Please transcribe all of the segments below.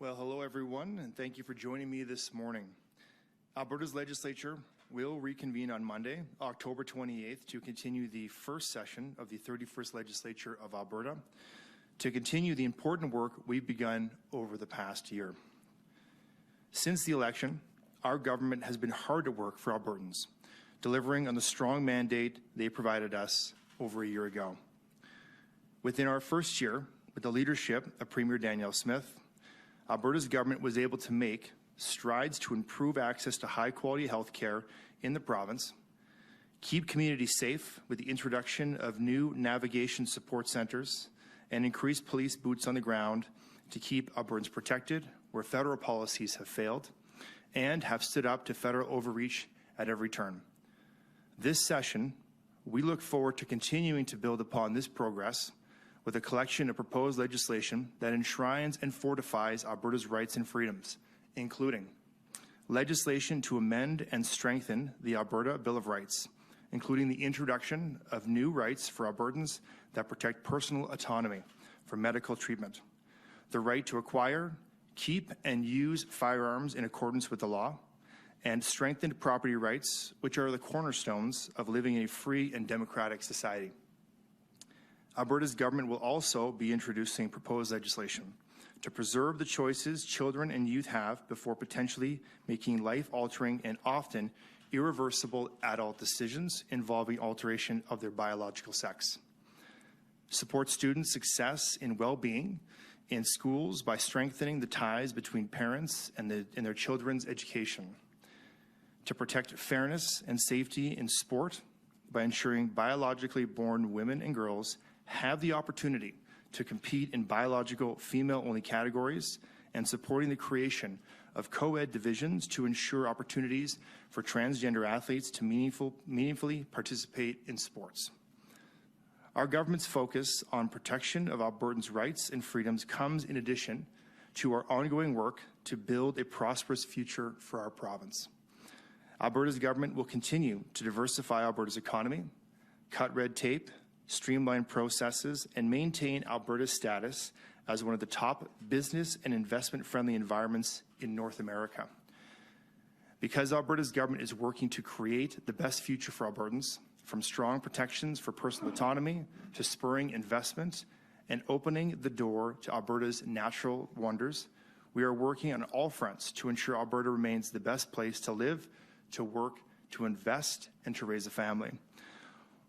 Well, hello everyone, and thank you for joining me this morning. Alberta's legislature will reconvene on Monday, October 28th, to continue the first session of the 31st Legislature of Alberta, to continue the important work we've begun over the past year. Since the election, our government has been hard at work for Albertans, delivering on the strong mandate they provided us over a year ago. Within our first year, with the leadership of Premier Danielle Smith, Alberta's government was able to make strides to improve access to high-quality health care in the province, keep communities safe with the introduction of new navigation support centres, and increase police boots on the ground to keep Albertans protected where federal policies have failed and have stood up to federal overreach at every turn. This session, we look forward to continuing to build upon this progress with a collection of proposed legislation that enshrines and fortifies Alberta's rights and freedoms, including legislation to amend and strengthen the Alberta Bill of Rights, including the introduction of new rights for Albertans that protect personal autonomy for medical treatment, the right to acquire, keep, and use firearms in accordance with the law, and strengthened property rights, which are the cornerstones of living in a free and democratic society. Alberta's government will also be introducing proposed legislation to preserve the choices children and youth have before potentially making life-altering and often irreversible adult decisions involving alteration of their biological sex. Support students' success in well-being in schools by strengthening the ties between parents and their children's education. To protect fairness and safety in sport by ensuring biologically born women and girls have the opportunity to compete in biological female-only categories and supporting the creation of co-ed divisions to ensure opportunities for transgender athletes to meaningfully participate in sports. Our government's focus on protection of Albertans' rights and freedoms comes in addition to our ongoing work to build a prosperous future for our province. Alberta's government will continue to diversify Alberta's economy, cut red tape, streamline processes, and maintain Alberta's status as one of the top business and investment-friendly environments in North America. Because Alberta's government is working to create the best future for Albertans, from strong protections for personal autonomy to spurring investment and opening the door to Alberta's natural wonders, we are working on all fronts to ensure Alberta remains the best place to live, to work, to invest, and to raise a family.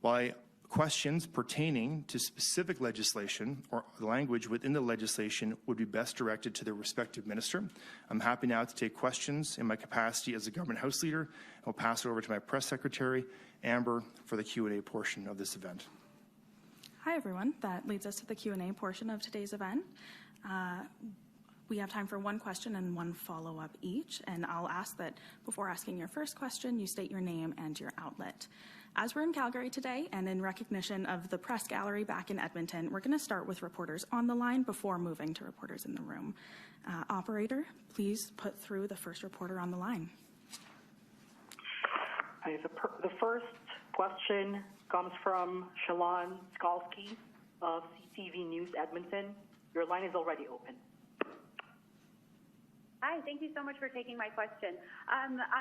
While questions pertaining to specific legislation or language within the legislation would be best directed to the respective minister, I'm happy now to take questions in my capacity as a government House Leader. I'll pass it over to my press secretary, Amber, for the Q&A portion of this event. Hi everyone, that leads us to the Q&A portion of today's event. We have time for one question and one follow-up each, and I'll ask that before asking your first question, you state your name and your outlet. As we're in Calgary today, and in recognition of the press gallery back in Edmonton, we're going to start with reporters on the line before moving to reporters in the room. Operator, please put through the first reporter on the line. The first question comes from Shalon Skalski of CTV News Edmonton. Your line is already open. Hi, thank you so much for taking my question.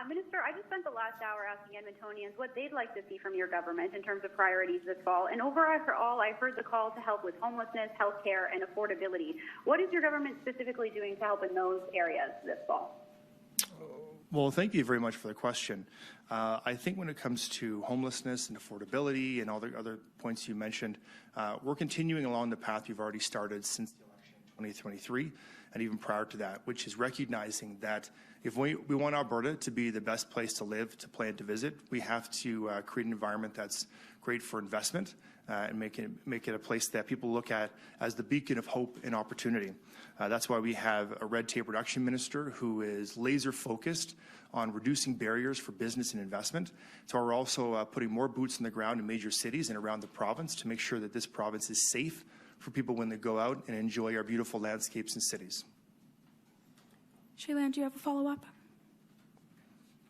Minister, I just spent the last hour asking Edmontonians what they'd like to see from your government in terms of priorities this fall. And overall, I heard the call to help with homelessness, healthcare, and affordability. What is your government specifically doing to help in those areas this fall? Well, thank you very much for the question. I think when it comes to homelessness and affordability and all the other points you mentioned, we're continuing along the path we've already started since the election in 2023. And even prior to that, which is recognizing that if we want Alberta to be the best place to live, to play, and to visit, we have to create an environment that's great for investment and make it a place that people look at as the beacon of hope and opportunity. That's why we have a red tape reduction minister who is laser focused on reducing barriers for business and investment. So we're also putting more boots on the ground in major cities and around the province to make sure that this province is safe for people when they go out and enjoy our beautiful landscapes and cities. Shaylan, do you have a follow-up?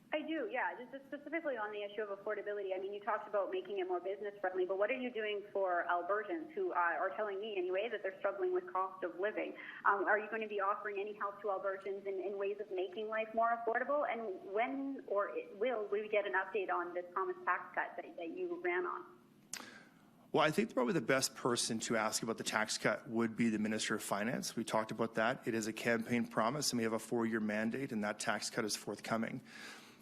I do, yeah. Just specifically on the issue of affordability. I mean, you talked about making it more business friendly, but what are you doing for Albertans who are telling me anyway that they're struggling with cost of living? Are you going to be offering any help to Albertans in ways of making life more affordable? And when or will we get an update on this promised tax cut that you ran on? Well, I think probably the best person to ask about the tax cut would be the Minister of Finance. We talked about that. It is a campaign promise, and we have a 4-year mandate, and that tax cut is forthcoming.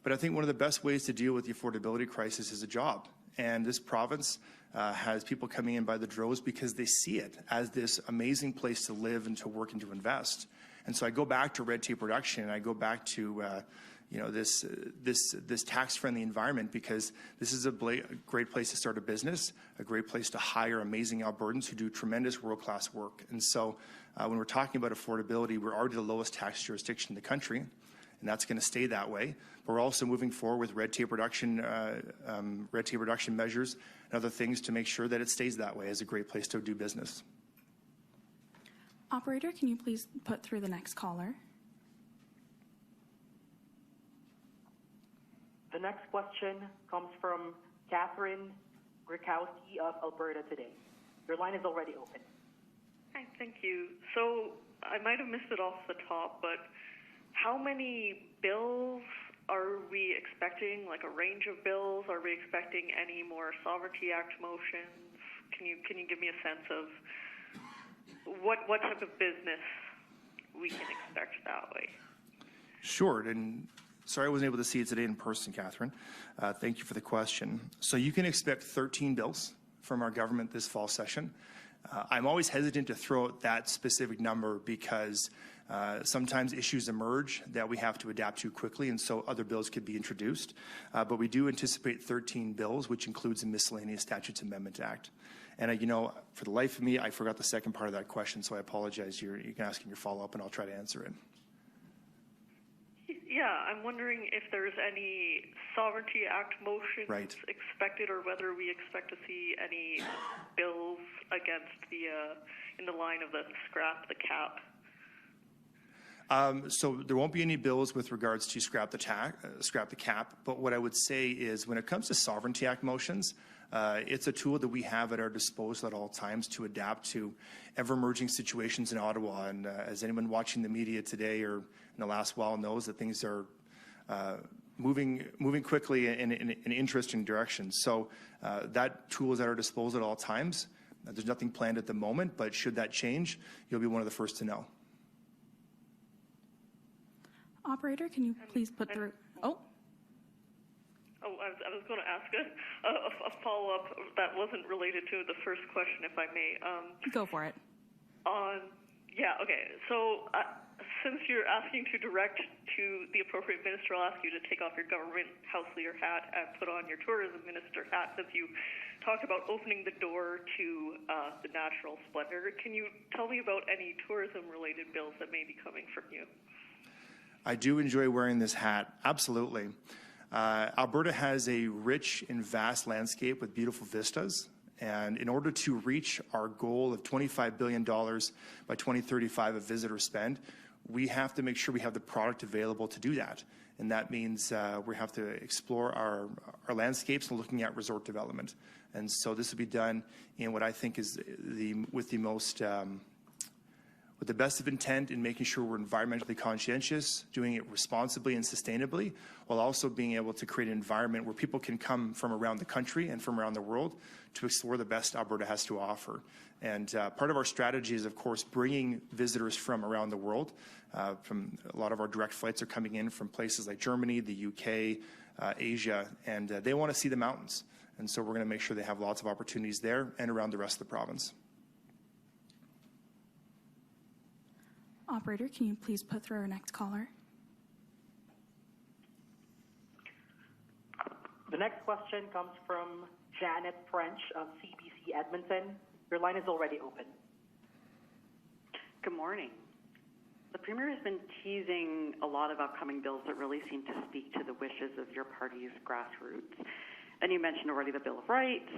But I think one of the best ways to deal with the affordability crisis is a job. And this province has people coming in by the droves because they see it as this amazing place to live and to work and to invest. And so I go back to red tape reduction, and I go back to this tax-friendly environment, because this is a great place to start a business, a great place to hire amazing Albertans who do tremendous world-class work. And so when we're talking about affordability, we're already the lowest tax jurisdiction in the country, and that's going to stay that way. But we're also moving forward with red tape reduction measures and other things to make sure that it stays that way as a great place to do business. Operator, can you please put through the next caller? The next question comes from Catherine Grikowski of Alberta Today. Your line is already open. Hi, thank you. So I might have missed it off the top, but how many bills are we expecting, like a range of bills? Are we expecting any more Sovereignty Act motions? Can you give me a sense of what type of business we can expect that way? Sure, and sorry I wasn't able to see it today in person, Catherine. Thank you for the question. So you can expect 13 bills from our government this fall session. I'm always hesitant to throw out that specific number because sometimes issues emerge that we have to adapt to quickly, and so other bills could be introduced. But we do anticipate 13 bills, which includes the Miscellaneous Statutes Amendment Act. And, for the life of me, I forgot the second part of that question, so I apologize. You can ask in your follow-up, and I'll try to answer it. Yeah, I'm wondering if there's any Sovereignty Act motions expected, or whether we expect to see any bills against in the line of the scrap the cap. So there won't be any bills with regards to scrap the cap. But what I would say is, when it comes to Sovereignty Act motions, it's a tool that we have at our disposal at all times to adapt to ever-emerging situations in Ottawa. And as anyone watching the media today or in the last while knows, that things are moving quickly in interesting directions. So that tool is at our disposal at all times. There's nothing planned at the moment, but should that change, you'll be one of the first to know. Operator, can you please put through? I was going to ask a follow-up that wasn't related to the first question, if I may. Go for it. Okay. So since you're asking to direct to the appropriate minister, I'll ask you to take off your government house leader hat and put on your tourism minister hat, since you talked about opening the door to the natural splendor. Can you tell me about any tourism-related bills that may be coming from you? I do enjoy wearing this hat, absolutely. Alberta has a rich and vast landscape with beautiful vistas, and in order to reach our goal of $25 billion by 2035 of visitor spend, we have to make sure we have the product available to do that. And that means we have to explore our landscapes and looking at resort development. And so this will be done in what I think is with the best of intent in making sure we're environmentally conscientious, doing it responsibly and sustainably, while also being able to create an environment where people can come from around the country and from around the world to explore the best Alberta has to offer. And part of our strategy is, of course, bringing visitors from around the world. From a lot of our direct flights are coming in from places like Germany, the UK, Asia, and they want to see the mountains. And so we're going to make sure they have lots of opportunities there and around the rest of the province. Operator, can you please put through our next caller? The next question comes from Janet French of CBC Edmonton. Your line is already open. Good morning. The Premier has been teasing a lot of upcoming bills that really seem to speak to the wishes of your party's grassroots. And you mentioned already the Bill of Rights,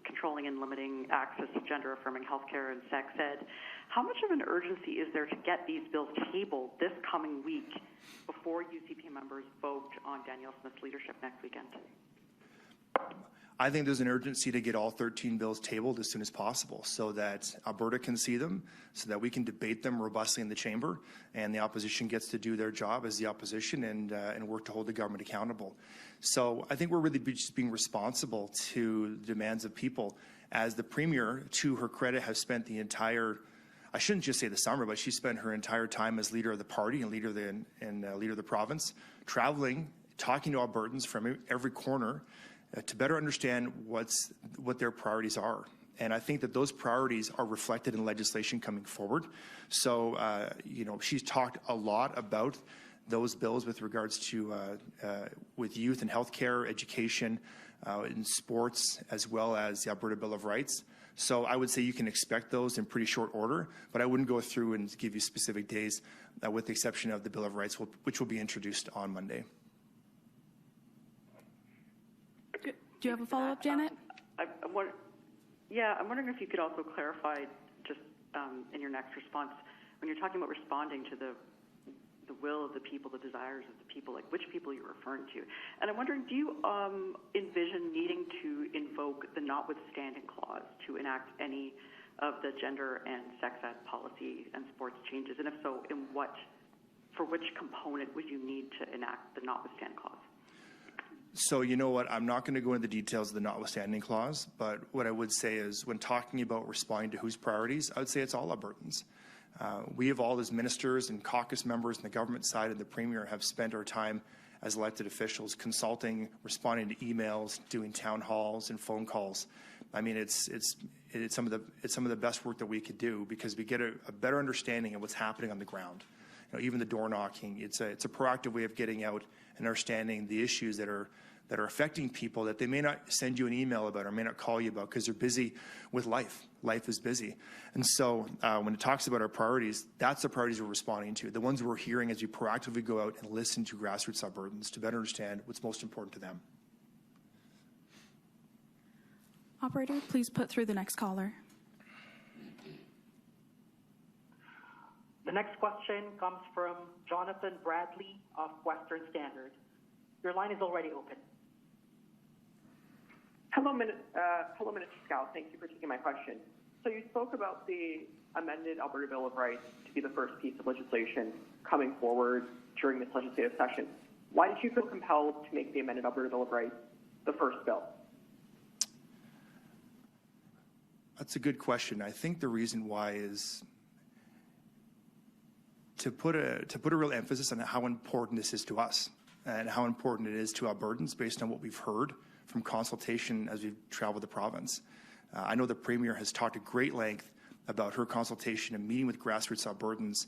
controlling and limiting access to gender-affirming healthcare and sex ed. How much of an urgency is there to get these bills tabled this coming week before UCP members vote on Danielle Smith's leadership next weekend? I think there's an urgency to get all 13 bills tabled as soon as possible so that Alberta can see them, so that we can debate them robustly in the chamber, and the opposition gets to do their job as the opposition and work to hold the government accountable. So I think we're really just being responsible to the demands of people, as the Premier, to her credit, has spent the entire, I shouldn't just say the summer, but she spent her entire time as leader of the party and leader of the province, traveling, talking to Albertans from every corner, to better understand what their priorities are. And I think that those priorities are reflected in legislation coming forward. So, she's talked a lot about those bills with regards to with youth and healthcare, education, in sports, as well as the Alberta Bill of Rights. So I would say you can expect those in pretty short order, but I wouldn't go through and give you specific days, with the exception of the Bill of Rights, which will be introduced on Monday. Do you have a follow-up, Janet? I'm wondering if you could also clarify, just in your next response, when you're talking about responding to the will of the people, the desires of the people, like which people you're referring to. And I'm wondering, do you envision needing to invoke the notwithstanding clause to enact any of the gender and sex ed policy and sports changes? And if so, for which component would you need to enact the notwithstanding clause? So you know what, I'm not going to go into the details of the notwithstanding clause, but what I would say is when talking about responding to whose priorities, I would say it's all Albertans. We have all, as ministers and caucus members on the government side and the Premier, have spent our time as elected officials consulting, responding to emails, doing town halls and phone calls. I mean, it's some of the best work that we could do, because we get a better understanding of what's happening on the ground. Even the door knocking, it's a proactive way of getting out and understanding the issues that are affecting people that they may not send you an email about or may not call you about because they're busy with life. Life is busy. And so when it talks about our priorities, that's the priorities we're responding to, the ones we're hearing as we proactively go out and listen to grassroots Albertans to better understand what's most important to them. Operator, please put through the next caller. The next question comes from Jonathan Bradley of Western Standard. Your line is already open. Hello, Minister Schow. Thank you for taking my question. So you spoke about the amended Alberta Bill of Rights to be the first piece of legislation coming forward during this legislative session. Why did you feel compelled to make the amended Alberta Bill of Rights the first bill? That's a good question. I think the reason why is to put a real emphasis on how important this is to us and how important it is to Albertans based on what we've heard from consultation as we've traveled the province. I know the Premier has talked at great length about her consultation and meeting with grassroots Albertans.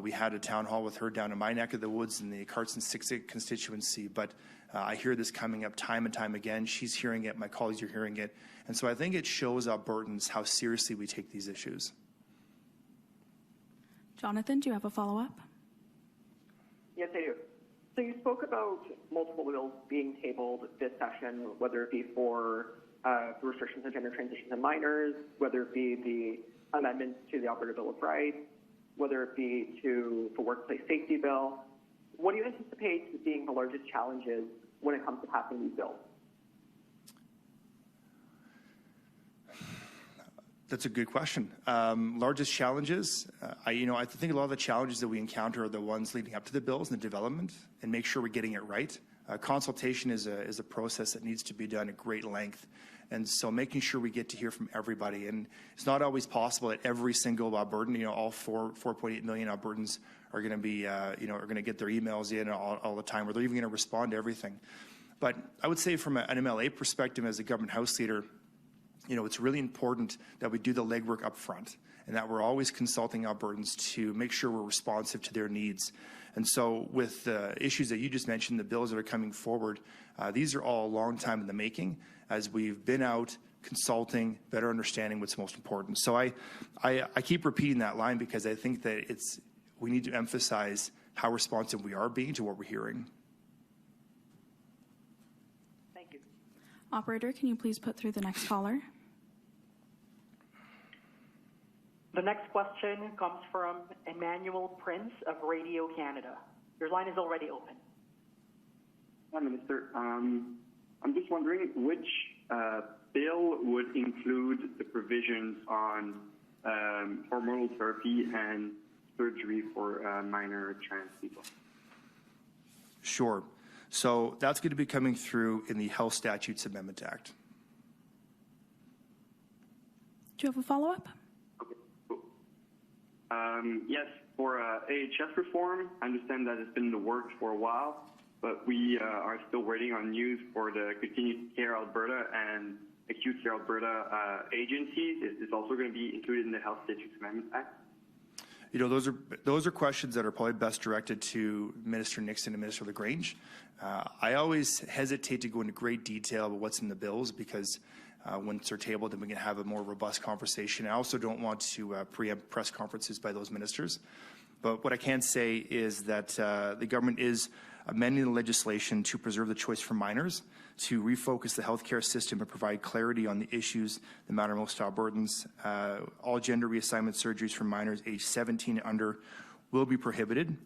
We had a town hall with her down in my neck of the woods in the Carson 6th constituency, but I hear this coming up time and time again. She's hearing it, my colleagues are hearing it. And so I think it shows Albertans how seriously we take these issues. Jonathan, do you have a follow-up? Yes, I do. So you spoke about multiple bills being tabled this session, whether it be for the restrictions on gender transitions and minors, whether it be the amendments to the Alberta Bill of Rights, whether it be to the workplace safety bill. What do you anticipate being the largest challenges when it comes to passing these bills? That's a good question. Largest challenges, I think a lot of the challenges that we encounter are the ones leading up to the bills and the development, and make sure we're getting it right. Consultation is a process that needs to be done at great length, and so making sure we get to hear from everybody. And it's not always possible that every single Albertan, all 4.8 million Albertans are going to be, are going to get their emails in all the time, or they're even going to respond to everything. But I would say from an MLA perspective, as a government House leader, it's really important that we do the legwork up front and that we're always consulting Albertans to make sure we're responsive to their needs. And so with the issues that you just mentioned, the bills that are coming forward, these are all a long time in the making as we've been out consulting, better understanding what's most important. So I keep repeating that line because I think that we need to emphasize how responsive we are being to what we're hearing. Thank you. Operator, can you please put through the next caller? The next question comes from Emmanuel Prince of Radio Canada. Your line is already open. Hi, Minister. I'm just wondering which bill would include the provisions on hormonal therapy and surgery for minor trans people? Sure. So that's going to be coming through in the Health Statutes Amendment Act. Do you have a follow-up? Okay, cool. Yes, for AHS reform, I understand that it's been in the works for a while, but we are still waiting on news for the Continued Care Alberta and Acute Care Alberta agencies. Is also going to be included in the Health Statutes Amendment Act? You know, those are questions that are probably best directed to Minister Nixon and Minister LaGrange. I always hesitate to go into great detail about what's in the bills because once they're tabled, then we can have a more robust conversation. I also don't want to preempt press conferences by those ministers. But what I can say is that the government is amending the legislation to preserve the choice for minors, to refocus the healthcare system and provide clarity on the issues that matter most to Albertans. All gender reassignment surgeries for minors aged 17 and under will be prohibited.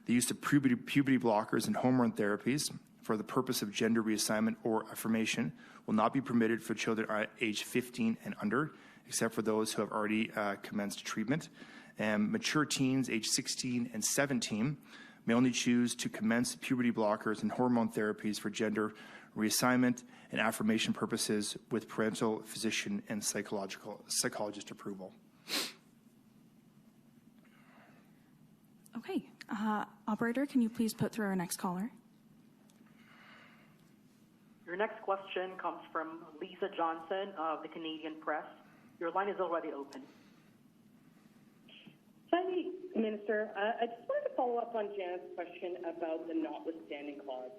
The use of puberty blockers and hormone therapies for the purpose of gender reassignment or affirmation will not be permitted for children aged 15 and under, except for those who have already commenced treatment. And mature teens aged 16 and 17 may only choose to commence puberty blockers and hormone therapies for gender reassignment and affirmation purposes with parental, physician, and psychologist approval. Okay. Operator, can you please put through our next caller? Your next question comes from Lisa Johnson of the Canadian Press. Your line is already open. Hi, Minister. I just wanted to follow up on Janet's question about the notwithstanding clause.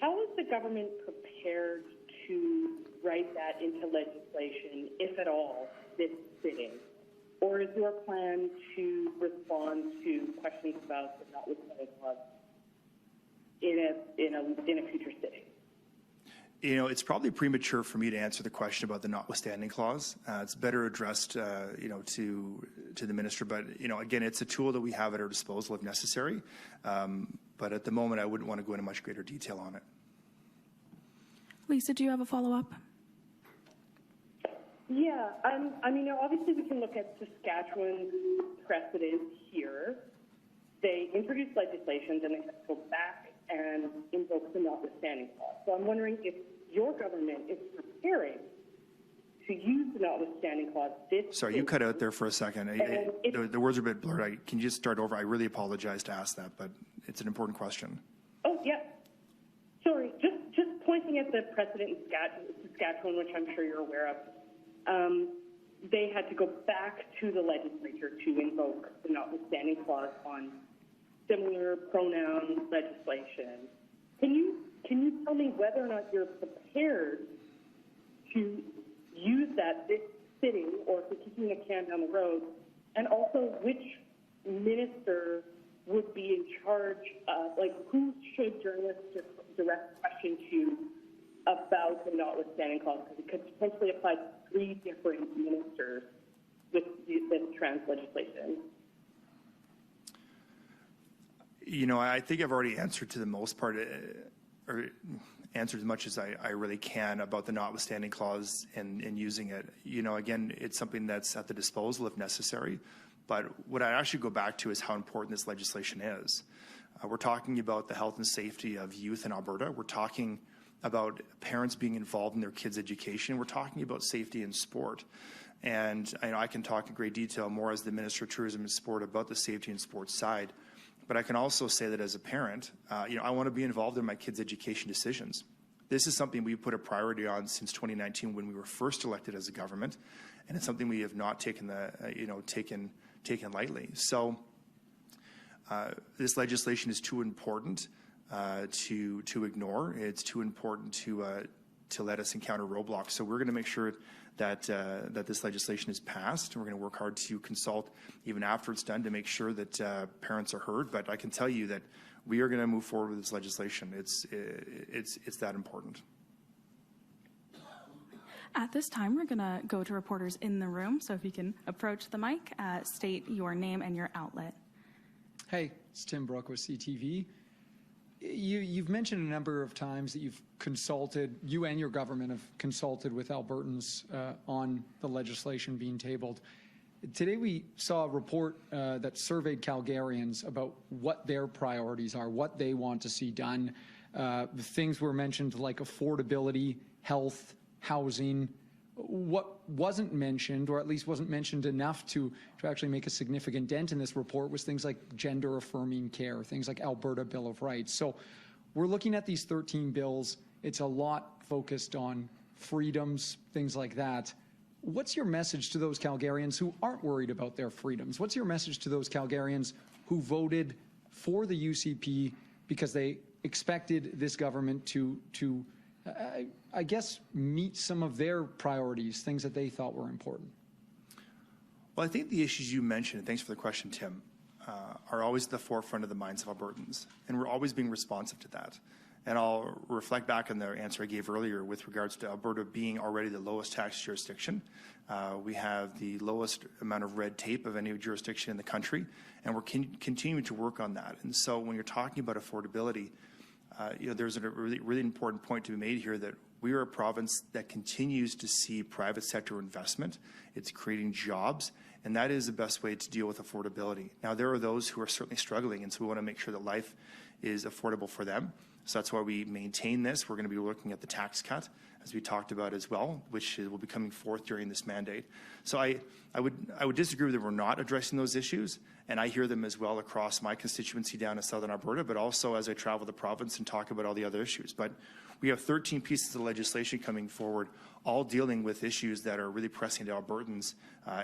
How is the government prepared to write that into legislation, if at all, this sitting? Or is your plan to respond to questions about the notwithstanding clause in a future sitting? You know, it's probably premature for me to answer the question about the notwithstanding clause. It's better addressed, you know, to the minister. But you know, again, it's a tool that we have at our disposal if necessary. But at the moment, I wouldn't want to go into much greater detail on it. Lisa, do you have a follow-up? Yeah, I mean, obviously we can look at Saskatchewan's precedent here. They introduced legislation and they have to go back and invoke the notwithstanding clause. So I'm wondering if your government is preparing to use the notwithstanding clause this Sorry, you cut out there for a second. The words are a bit blurred. Can you just start over? I really apologize to ask that, but it's an important question. Oh, yeah. Sorry, just pointing at the precedent in Saskatchewan, which I'm sure you're aware of, they had to go back to the legislature to invoke the notwithstanding clause on similar pronoun legislation. Can you tell me whether or not you're prepared to use that this sitting or for kicking the can down the road, and also which minister would be in charge of, like, who should journalists direct question to about the notwithstanding clause, because it could potentially apply to 3 different ministers with this trans legislation. You know, I think I've already answered to the most part, or answered as much as I really can about the notwithstanding clause and using it. You know, again, it's something that's at the disposal if necessary. But what I actually go back to is how important this legislation is. We're talking about the health and safety of youth in Alberta. We're talking about parents being involved in their kids' education. We're talking about safety in sport. And I can talk in great detail more as the Minister of Tourism and Sport about the safety and sports side. But I can also say that as a parent, you know, I want to be involved in my kids' education decisions. This is something we put a priority on since 2019 when we were first elected as a government, and it's something we have not taken taken lightly. So this legislation is too important to ignore. It's too important to let us encounter roadblocks. So we're going to make sure that this legislation is passed. We're going to work hard to consult even after it's done to make sure that parents are heard. But I can tell you that we are going to move forward with this legislation. It's that important. At this time, we're going to go to reporters in the room. So if you can approach the mic, state your name and your outlet. Hey, it's Tim Brooke with CTV. You've mentioned a number of times that you've consulted, you and your government have consulted with Albertans on the legislation being tabled. Today we saw a report that surveyed Calgarians about what their priorities are, what they want to see done. Things were mentioned like affordability, health, housing. What wasn't mentioned, or at least wasn't mentioned enough to actually make a significant dent in this report, was things like gender-affirming care, things like Alberta Bill of Rights. So we're looking at these 13 bills. It's a lot focused on freedoms, things like that. What's your message to those Calgarians who aren't worried about their freedoms? What's your message to those Calgarians who voted for the UCP because they expected this government to I guess, meet some of their priorities, things that they thought were important? Well, I think the issues you mentioned, and thanks for the question, Tim, are always at the forefront of the minds of Albertans, and we're always being responsive to that. And I'll reflect back on the answer I gave earlier with regards to Alberta being already the lowest tax jurisdiction. We have the lowest amount of red tape of any jurisdiction in the country, and we're continuing to work on that. And so when you're talking about affordability, there's a really important point to be made here that we are a province that continues to see private sector investment. It's creating jobs, and that is the best way to deal with affordability. Now, there are those who are certainly struggling, and so we want to make sure that life is affordable for them. So that's why we maintain this. We're going to be looking at the tax cut, as we talked about as well, which will be coming forth during this mandate. So I would disagree that we're not addressing those issues, and I hear them as well across my constituency down in southern Alberta, but also as I travel the province and talk about all the other issues. But we have 13 pieces of legislation coming forward, all dealing with issues that are really pressing to Albertans,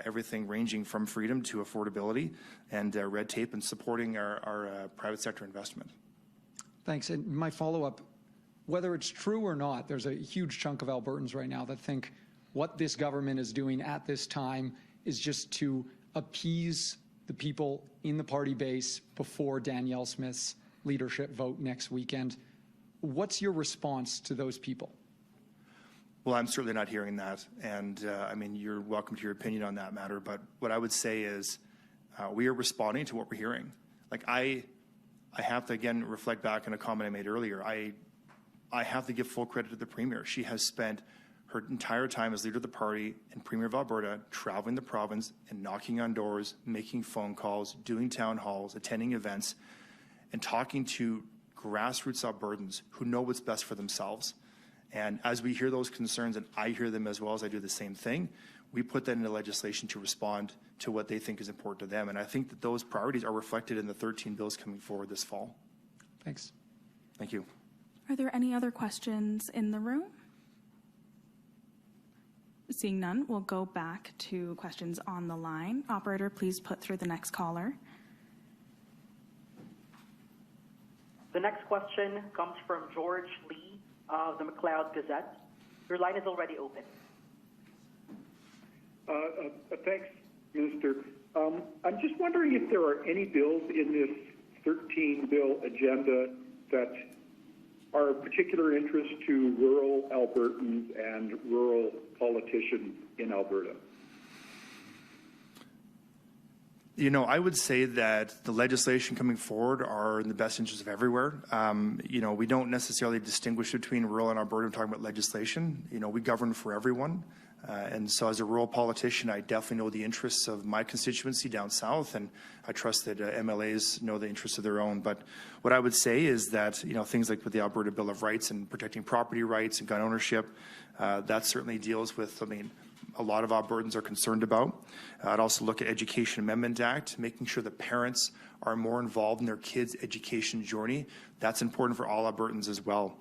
everything ranging from freedom to affordability and red tape, and supporting our private sector investment. Thanks. And my follow-up, whether it's true or not, there's a huge chunk of Albertans right now that think what this government is doing at this time is just to appease the people in the party base before Danielle Smith's leadership vote next weekend. What's your response to those people? Well, I'm certainly not hearing that. And I mean, you're welcome to your opinion on that matter. But what I would say is we are responding to what we're hearing. Like I have to, again, reflect back on a comment I made earlier. I have to give full credit to the Premier. She has spent her entire time as leader of the party and Premier of Alberta traveling the province and knocking on doors, making phone calls, doing town halls, attending events, and talking to grassroots Albertans who know what's best for themselves. And as we hear those concerns, and I hear them as well as I do the same thing, we put that into legislation to respond to what they think is important to them. And I think that those priorities are reflected in the 13 bills coming forward this fall. Thanks. Thank you. Are there any other questions in the room? Seeing none, we'll go back to questions on the line. Operator, please put through the next caller. The next question comes from George Lee of the McLeod Gazette. Your line is already open. Thanks, Minister. I'm just wondering if there are any bills in this 13-bill agenda that are of particular interest to rural Albertans and rural politicians in Alberta. You know, I would say that the legislation coming forward are in the best interest of everywhere. You know, we don't necessarily distinguish between rural and Alberta when talking about legislation. You know, we govern for everyone. And so as a rural politician, I definitely know the interests of my constituency down south, and I trust that MLAs know the interests of their own. But what I would say is that, you know, things like with the Alberta Bill of Rights and protecting property rights and gun ownership, that certainly deals with, I mean, a lot of Albertans are concerned about. I'd also look at Education Amendment Act, making sure that parents are more involved in their kids' education journey. That's important for all Albertans as well.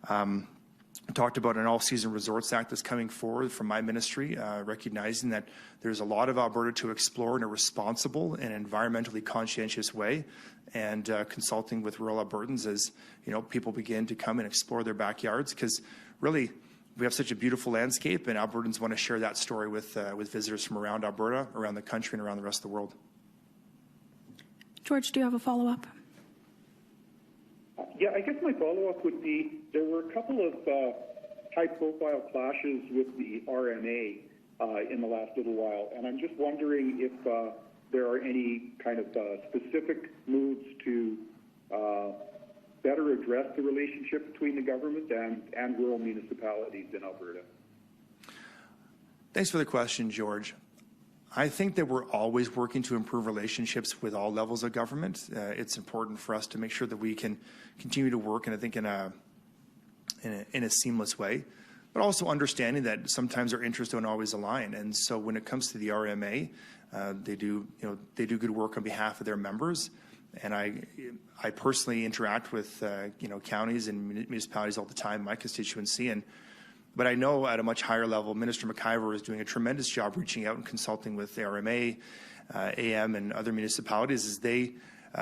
I talked about an all-season resorts act that's coming forward from my ministry, recognizing that there's a lot of Alberta to explore in a responsible and environmentally conscientious way, and consulting with rural Albertans as, you know, people begin to come and explore their backyards, because really we have such a beautiful landscape, and Albertans want to share that story with visitors from around Alberta, around the country, and around the rest of the world. George, do you have a follow-up? Yeah, I guess my follow-up would be, there were a couple of high-profile clashes with the RMA in the last little while, and I'm just wondering if there are any kind of specific moves to better address the relationship between the government and rural municipalities in Alberta. Thanks for the question, George. I think that we're always working to improve relationships with all levels of government. It's important for us to make sure that we can continue to work, and I think in a seamless way, but also understanding that sometimes our interests don't always align. And so when it comes to the RMA, they do good work on behalf of their members. And I personally interact with counties and municipalities all the time in my constituency. But I know at a much higher level, Minister McIver is doing a tremendous job reaching out and consulting with the RMA, AM, and other municipalities as they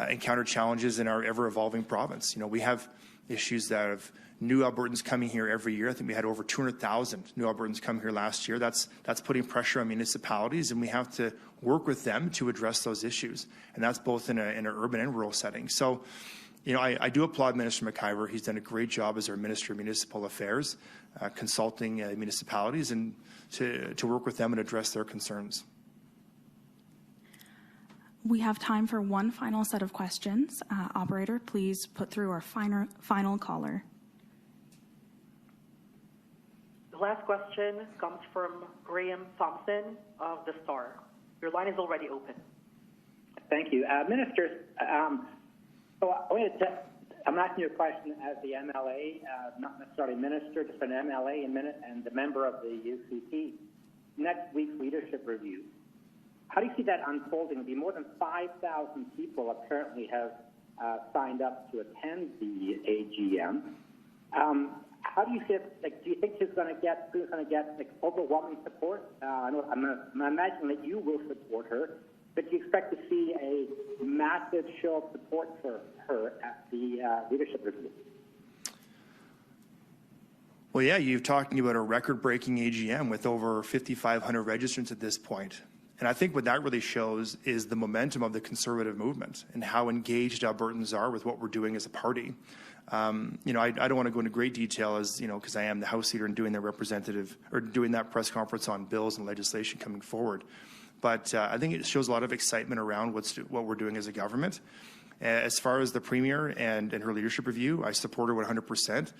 encounter challenges in our ever-evolving province. We have issues that have new Albertans coming here every year. I think we had over 200,000 new Albertans come here last year. That's putting pressure on municipalities, and we have to work with them to address those issues. And that's both in an urban and rural setting. So, I do applaud Minister McIver. He's done a great job as our Minister of Municipal Affairs, consulting municipalities and to work with them and address their concerns. We have time for one final set of questions. Operator, please put through our final caller. The last question comes from Graham Thompson of The Star. Your line is already open. Thank you. Minister, I'm asking you a question as the MLA, not necessarily minister, just an MLA and a member of the UCP. Next week's leadership review. How do you see that unfolding? It'll be more than 5,000 people apparently have signed up to attend the AGM. How do you see it? Do you think she's going to get overwhelming support? I'm imagining that you will support her, but do you expect to see a massive show of support for her at the leadership review? Well, yeah, you're talking about a record-breaking AGM with over 5,500 registrants at this point. And I think what that really shows is the momentum of the Conservative movement and how engaged Albertans are with what we're doing as a party. I don't want to go into great detail because I am the House Leader and doing that press conference on bills and legislation coming forward. But I think it shows a lot of excitement around what we're doing as a government. As far as the Premier and her leadership review, I support her 100%,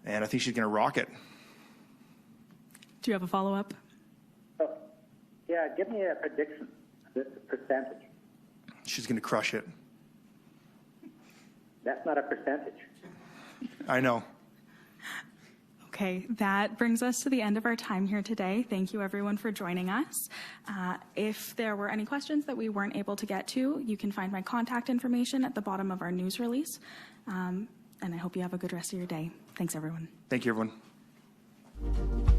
and I think she's going to rock it. Do you have a follow-up? Yeah, give me a prediction, the percentage. She's going to crush it. That's not a percentage. I know. Okay, that brings us to the end of our time here today. Thank you, everyone, for joining us. If there were any questions that we weren't able to get to, you can find my contact information at the bottom of our news release. And I hope you have a good rest of your day. Thanks, everyone. Thank you, everyone.